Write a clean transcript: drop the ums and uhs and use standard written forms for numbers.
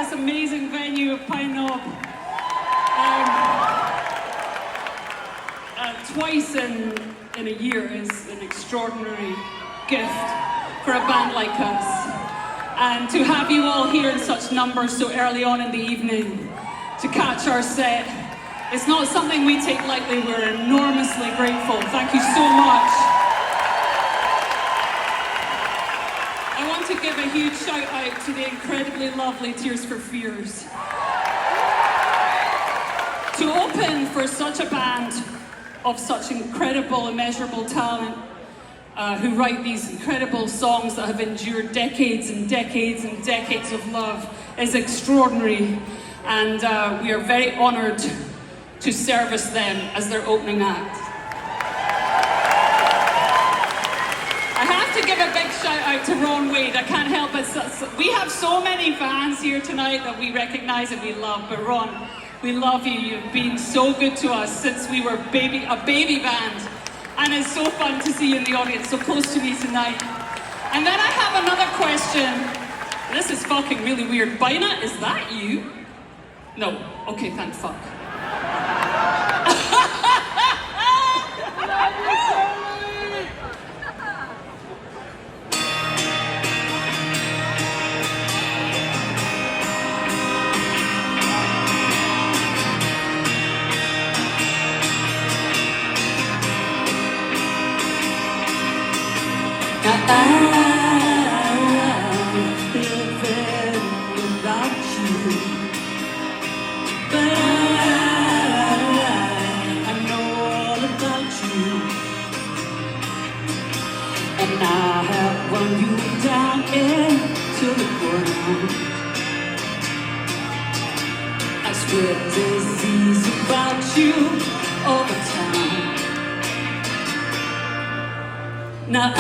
this amazing venue of Pine Knob. Twice in a year is an extraordinary gift for a band like us. And to have you all here in such numbers so early on in the evening to catch our set, it's not something we take lightly. We're enormously grateful. Thank you so much. I want to give a huge shout out to the incredibly lovely Tears for Fears. To open for such a band of such incredible, immeasurable talent, who write these incredible songs that have endured decades and decades and decades of love, is extraordinary. And we are very honoured to service them as their opening act. I have to give a big shout out to Ron Wade. I can't help it. We have so many fans here tonight that we recognise and we love, but Ron, we love you. You've been so good to us since we were a baby band. And it's so fun to see you in the audience, so close to me tonight. And then I have another question. This is fucking really weird. Bina, is that you? No. Okay, thank fuck. I'm living without you, but I know all about you, and I have run you down into the ground. I spread disease about you over town. Now